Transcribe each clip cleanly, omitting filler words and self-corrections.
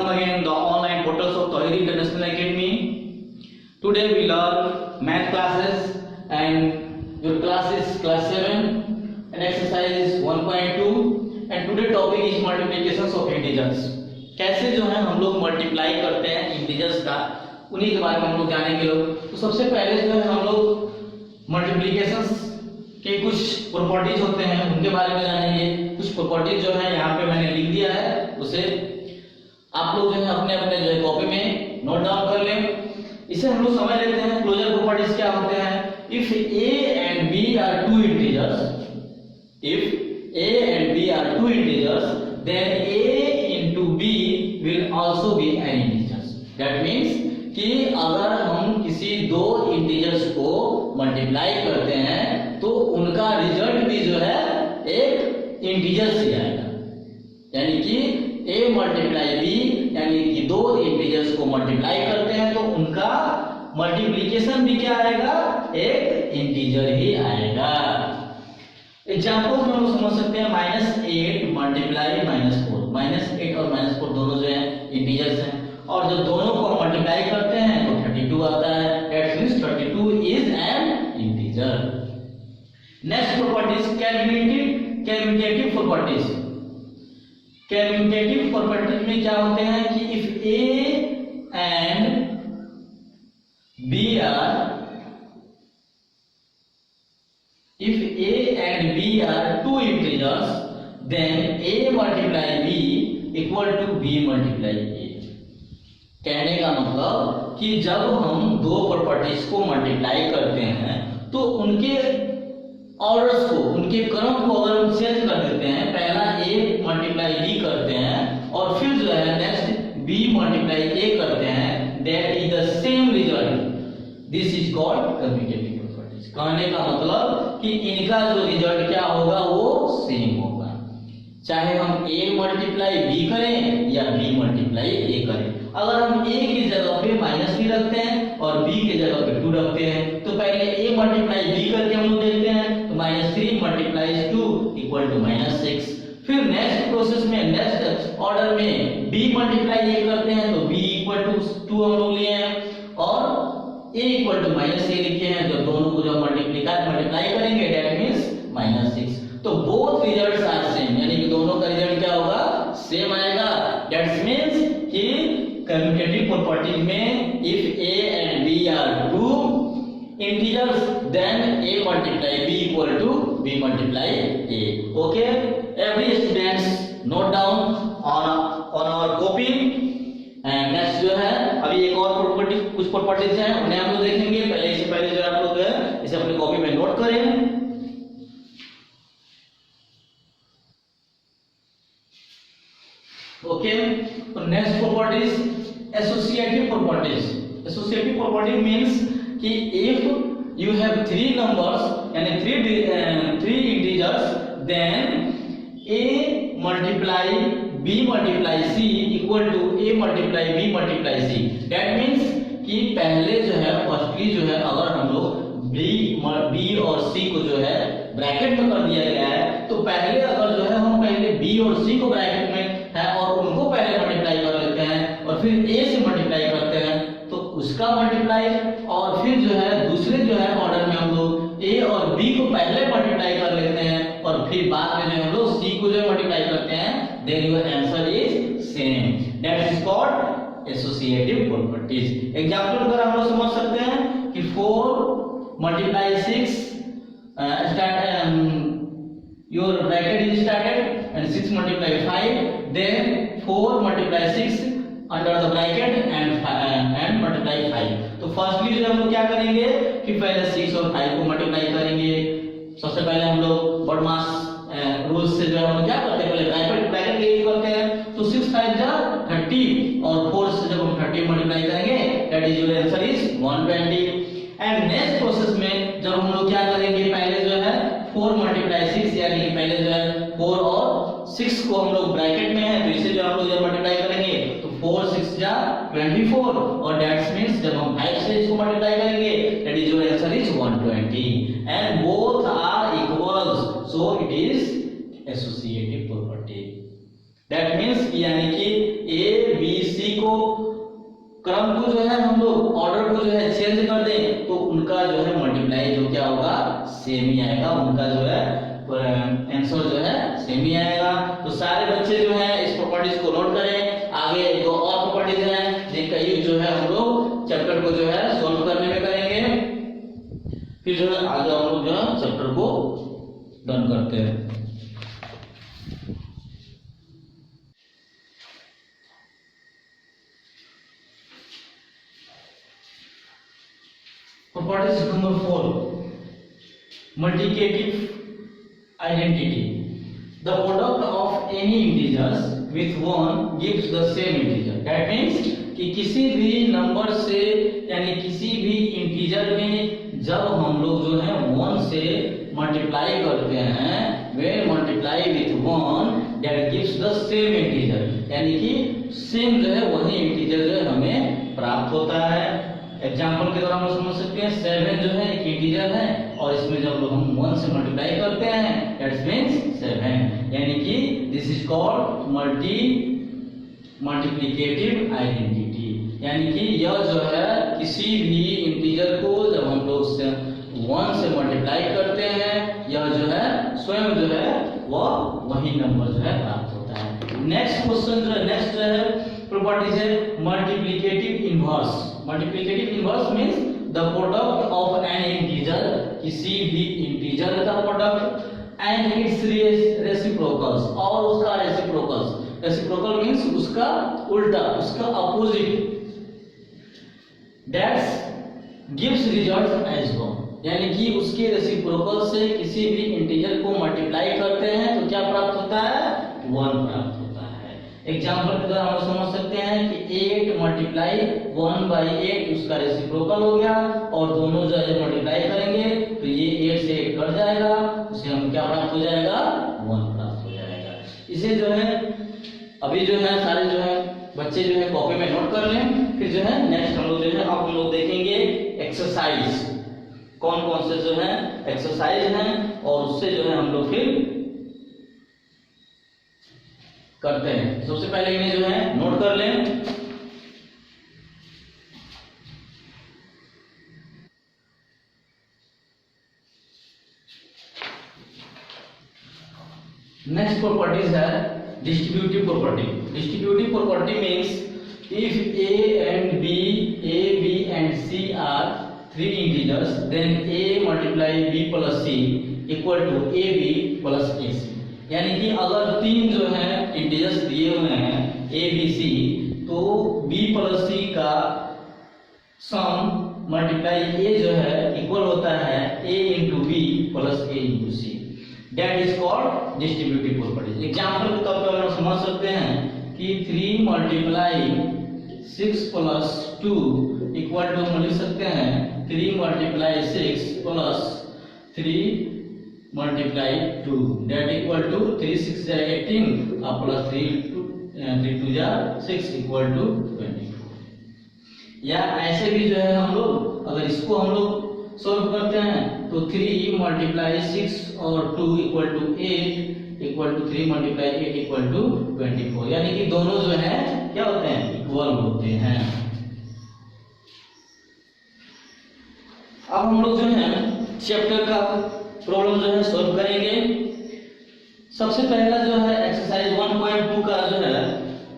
Welcome again the online portals of Tawhid International Academy. Today we learn math classes and your class is class 7 and exercise is 1.2 and today topic is multiplications of integers. कैसे जो है हम लोग multiply करते हैं integers का, उन्हीं के बारे में हम लोग जानेंगे लोग। तो सबसे पहले जो है हम लोग मल्टीप्लिकेशंस के कुछ प्रॉपर्टीज होते हैं उनके बारे में जानेंगे। कुछ प्रॉपर्टीज जो है यहाँ पे मैंने लिख दिया है, उसे आप लोग जो है अपने अपने जो है कॉपी में नोट डाउन कर लें। इसे हम लोग समझ लेते हैं। क्लोजर प्रॉपर्टीज क्या होते हैं? If a and b are two integers, if a and b are two integers, then a into b will also be an integers. That means कि अगर हम किसी दो इंटीजर्स को मल्टीप्लाई करते हैं तो उनका रिजल्ट भी जो है एक इंटीजर से आएगा, यानी कि a मल्टीप्लाई b, यानी कि दो इंटीजर्स को मल्टीप्लाई करते हैं तो उनका मल्टीप्लिकेशन भी क्या आएगा? एक इंटीजर ही आएगा। एग्जाम्पल में हम समझ सकते हैं -8 मल्टीप्लाई -4। -8 और -4 दोनों जो है इंटीजर्स हैं और जब दोनों को मल्टीप्लाई करते हैं तो 32 आता है। That means 32 is an integer. Next properties commutative properties. Commutative properties में क्या होते हैं कि if a and b are two integers, then a multiply b equal to b multiply a। कहने का मतलब कि जब हम दो प्रॉपर्टीज को मल्टीप्लाई करते हैं तो उनके ऑर्डर्स को, उनके क्रम को अगर हम चेंज कर देते हैं, पहला a मल्टीप्लाई b करते हैं और फिर जो है नेक्स्ट b मल्टीप्लाई a करते हैं, that is the same result. This is called commutative properties. कहने का मतलब कि इनका जो रिजल्ट क्या होगा वो सेम होगा, चाहे हम a मल्टीप्लाई b करें या b मल्टीप्लाई a करें। अगर हम a की जगह पे -3 रखते हैं और b की जगह पे 2 रखते हैं तो पहले a मल्टीप्लाई b करके हम लोग देखते हैं तो -3 मल्टीप्लाइज 2 इक्वल टू -6। फिर नेक्स्ट प्रोसेस में, नेक्स्ट ऑर्डर में b मल्टीप्लाई a करते हैं तो b इक्वल टू 2 हम लोग लिए हैं और a इक्वल टू -a लिखे हैं। जब दोनों को जब मल्टीप्लाई करेंगे दैट मींस -6। तो बोथ रिजल्ट्स आर सेम, यानी कि दोनों का रिजल्ट क्या होगा? सेम आएगा। दैट मींस कि कम्यूटेटिव प्रॉपर्टी में if a and b are two integers then a multiply b equal to b multiply a। okay, every students note down on our copy। And next जो है अभी एक और property, कुछ properties हैं उन्हें हम लोग देखेंगे। इससे पहले जो आप लोग है इसे अपनी कॉपी में नोट करें। ओके, तो next properties associative properties. Associative property means कि if you have three numbers यानी three integers then a multiply b multiply c equal to a multiply b multiply c। That means कि पहले जो है firstly जो है अगर हम लोग b और c को जो है ब्रैकेट में कर दिया गया है तो पहले अगर जो है हम पहले b और c को ब्रैकेट में है और उनको पहले मल्टीप्लाई कर लेते हैं और फिर a से मल्टीप्लाई करते हैं तो उसका मल्टीप्लाई और फिर जो है दूसरे जो है ऑर्डर में हम लोग a और b को पहले मल्टीप्लाई कर लेते हैं और फिर बाद में जो हम लोग c को जो मल्टीप्लाई करते हैं, then your answer is same। that is called associative properties। Example अगर हम लोग समझ सकते हैं कि 4 multiply 6 your bracket is started and 6 multiply 5, then 4 multiply 6 under the bracket and multiply 5। तो फर्स्टली जो हम लोग क्या करेंगे कि पहले 6 और 5 को मल्टीप्लाई करेंगे। सबसे पहले हम लोग बॉडमास रूल्स से जो है हम क्या करते हैं, पहले ब्रैकेट के यूज करते हैं। तो 6 5 जा 30 और 4 से जब हम 30 मल्टीप्लाई करेंगे that is your answer is 120। And next process में जब हम लोग क्या करेंगे, पहले जो है 4 मल्टीप्लाई 6 यानी कि पहले जो है 4 और 6 को हम लोग ब्रैकेट में है तो इसे जो हम लोग जब मल्टीप्लाई करेंगे तो 4 6 जा 24 और दैट मींस जब हम 5 से इसको मल्टीप्लाई करेंगे that is your answer is 120 and both are equals, so it is associative property. That means यानी कि a b c क्रम को जो है हम लोग ऑर्डर को जो है चेंज कर दें तो उनका जो है मल्टीप्लाई जो क्या होगा सेम ही आएगा, उनका जो है आंसर जो है सेम ही आएगा। तो सारे बच्चे जो है इस प्रॉपर्टीज को नोट करें। आगे जो और प्रॉपर्टीज हैं जिनका यूज जो है हम लोग चैप्टर को जो है सॉल्व करने में करेंगे, फिर जो है आगे हम लोग जो है चैप्टर को डन करते हैं। Properties number 4, multiplicative identity. The product of any integers with 1 gives the same integer. That means कि किसी भी नंबर से यानी किसी भी इंटीजर में जब हम लोग जो है 1 से मल्टीप्लाई करते हैं, when multiply with 1 that gives the same integer, यानी कि सेम जो है वही इंटीजर जो है हमें प्राप्त होता है। एग्जाम्पल के द्वारा हम समझ सकते हैं 7 जो है एक इंटीजर है और इसमें जब लोग हम 1 से मल्टीप्लाई करते हैं दैट मींस 7, यानी कि this is called multiplicative identity, यानी कि यह जो है किसी भी इंटीजर को जब हम लोग 1 से मल्टीप्लाई करते हैं यह जो है स्वयं जो है वह वही नंबर जो है प्राप्त होता है। नेक्स्ट क्वेश्चन जो है प्रॉपर्टीज है multiplicative inverse. Multiplicative inverse means the product of N integer, किसी भी इंटीजर का प्रोडक्ट एंड इट्स रेसिप्रोकल्स, और उसका रेसिप्रोकल्स, रेसिप्रोकल मींस उसका उल्टा, उसका opposite, that's gives result as 1, यानी कि उसके रेसिप्रोकल से किसी भी इंटीजर को मल्टीप्लाई करते हैं तो क्या प्राप्त होता है 1 प्राप्त होता है। एग्जांपल के द्वारा हम समझ सकते हैं कि 8 मल्टीप्लाई 1/8 उसका रेसिप्रोकल हो गया और दोनों जो है मल्टीप्लाई करेंगे तो ये 8 से 8 कट जाएगा, उसे हम क्या प्राप्त हो जाएगा 1 प्राप्त हो जाएगा। इसे जो है अभी जो है सारे जो है बच्चे जो है कॉपी में नोट कर लें, फिर जो है नेक्स्ट हम लोग जो है अब हम लोग देखेंगे एक्सरसाइज, कौन कौन से जो है एक्सरसाइज हैं और उससे जो है हम लोग फिर करते हैं। सबसे पहले इन्हें जो है नोट कर लें। नेक्स्ट प्रॉपर्टीज है distributive property. Distributive property means if a and b, a, b and c are 3 integers, then a multiply b plus c equal to ab plus ac, यानी कि अगर 3 जो है इंटीजर्स दिए हुए हैं a, b, c, तो b plus c का सम मल्टीप्लाई a जो है इक्वल होता है a into b plus a into c, that is called distributive properties। Example के तौर पर हम समझ सकते हैं कि 3 मल्टीप्लाई 6 प्लस 2 इक्वल टू हम लिख सकते हैं 3 multiply 6 plus 3 multiply 2 that equal to 3 6 जा 18 और प्लस 3 2 जा 6 इक्वल टू 24। या ऐसे भी जो है हम लोग अगर इसको हम लोग सॉल्व करते हैं तो 3 मल्टीप्लाई 6 और 2 equal to 8 equal to 3 multiply 8 equal to 24, यानी कि दोनों जो है क्या होते हैं इक्वल होते हैं। अब हम लोग जो है चैप्टर का प्रॉब्लम जो है सॉल्व करेंगे। सबसे पहला जो है एक्सरसाइज 1.2 का जो है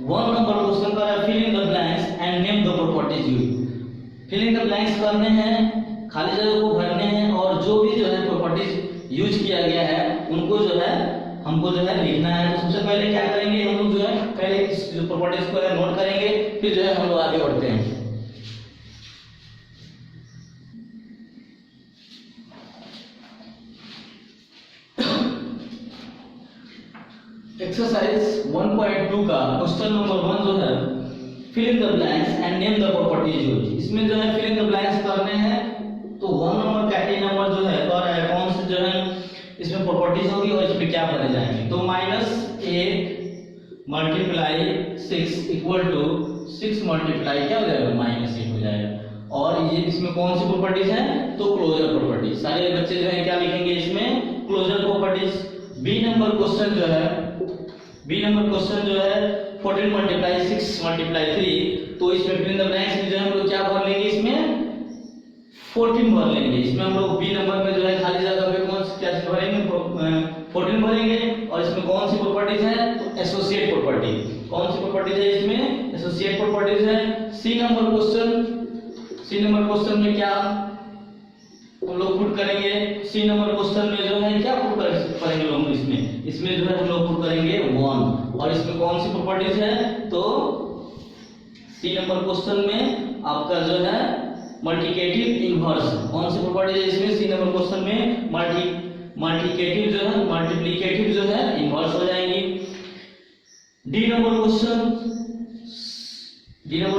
1 नंबर क्वेश्चन का है fill in the blanks and name the properties used. Fill in the blanks करने हैं, खाली जगह को भरने हैं और जो भी जो है प्रॉपर्टीज यूज किया गया है उनको जो है हमको जो है लिखना है। तो सबसे पहले क्या करेंगे हम लोग जो है पहले इस जो प्रॉपर्टीज को है नोट करेंगे, फिर जो है हम लोग आगे बढ़ते हैं। एक्सरसाइज 1.2 का क्वेश्चन नंबर 1 जो है fill in the blanks and name the properties used. इसमें जो है फिल इन द ब्लैंक्स करने हैं तो 1 नंबर का ए नंबर जो है और कौन से जो है इसमें प्रॉपर्टीज होगी और इसमें क्या भरे जाएंगे। तो -8 मल्टीप्लाई 6 इक्वल टू 6 मल्टीप्लाई क्या हो जाएगा -8 हो जाएगा। और ये इसमें कौन सी प्रॉपर्टीज है तो क्लोजर प्रॉपर्टीज। सारे बच्चे जो है क्या लिखेंगे इसमें closure properties. B number question जो है 14 मल्टीप्लाई 6 मल्टीप्लाई 3, तो इसमें फिल इन द ब्लैंक्स में जो है हम लोग क्या भर लेंगे, इसमें 14 भर लेंगे। इसमें हम लोग बी नंबर में जो है खाली जगह पे कौन सी क्या चीज भरेंगे, 14 भरेंगे। और इसमें कौन सी प्रॉपर्टीज है, तो एसोसिएट प्रॉपर्टी। कौन सी प्रॉपर्टीज है इसमें, एसोसिएट प्रॉपर्टीज है। सी नंबर क्वेश्चन में क्या हम लोग पुट करेंगे, सी नंबर क्वेश्चन में जो है क्या पुट करेंगे लोग, इसमें जो है हम लोग पुट करेंगे 1। और इसमें कौन सी प्रॉपर्टीज है, तो सी नंबर क्वेश्चन में आपका जो है मल्टीप्लिकेटिव इनवर्स, कौन सी प्रॉपर्टी है इसमें, सी नंबर क्वेश्चन में मल्टीप्लिकेटिव जो है इनवर्स हो जाएंगी। डी नंबर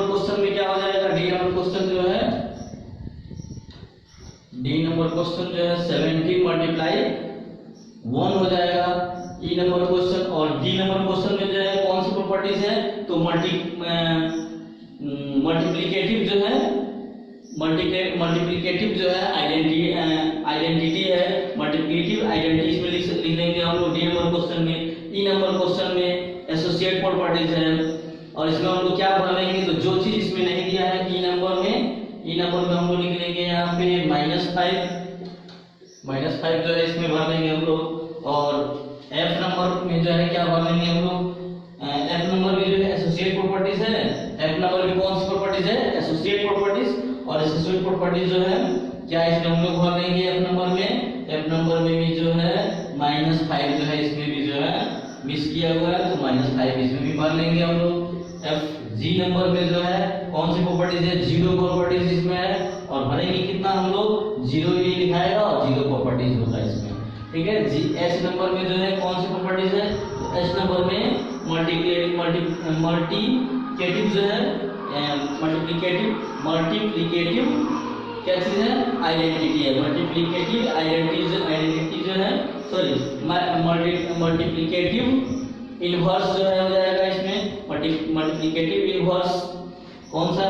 क्वेश्चन में क्या हो जाएगा, डी नंबर क्वेश्चन जो है 17 मल्टीप्लाई 1 हो जाएगा, ई नंबर क्वेश्चन। और डी नंबर क्वेश्चन में जो है कौन सी प्रॉपर्टीज है, तो मल्टीप्लिकेटिव जो है आइडेंटिटी है, मल्टीप्लिकेटिव आइडेंटिटी इसमें लिख देंगे हम लोग डी नंबर क्वेश्चन में। ई नंबर क्वेश्चन में एसोसिएट प्रॉपर्टीज है, और इसमें हम लोग क्या भर लेंगे, तो जो चीज इसमें नहीं दिया है ई नंबर में हम लोग लिख लेंगे यहाँ पे -5 जो है इसमें भर लेंगे हम लोग। और एफ नंबर में जो है क्या भर लेंगे हम लोग, एफ नंबर में जो है एसोसिएट प्रॉपर्टीज है। एफ नंबर में कौन सी प्रॉपर्टीज है, एसोसिएट प्रॉपर्टीज। और एसोसिएट प्रॉपर्टीज जो है क्या इसमें हम लोग भर लेंगे एफ नंबर में भी जो है -5 जो है इसमें भी जो है मिस किया हुआ है, तो -5 इसमें भी भर लेंगे हम लोग। एफ जी नंबर में जो है कौन सी प्रॉपर्टीज है, 0 प्रॉपर्टीज इसमें है, और भरेंगे कितना हम लोग, 0 ही लिखाएगा और 0 प्रॉपर्टीज होगा इसमें, ठीक है जी। एच नंबर में जो है कौन सी प्रॉपर्टीज है, तो एच नंबर में मल्टीप्लिकेटिव जो है मल्टीप्लिकेटिव क्या चीज है, आइडेंटिटी है। मल्टीप्लिकेटिव आइडेंटिटी जो है सॉरी मल्टीप्लिकेटिव इनवर्स जो है हो जाएगा इसमें, मल्टीप्लिकेटिव इनवर्स। कौन सा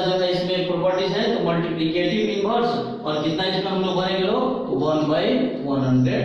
जो है इसमें प्रॉपर्टीज है, तो मल्टीप्लिकेटिव इनवर्स। और कितना इसमें हम लोग भरेंगे लोग, तो 1/100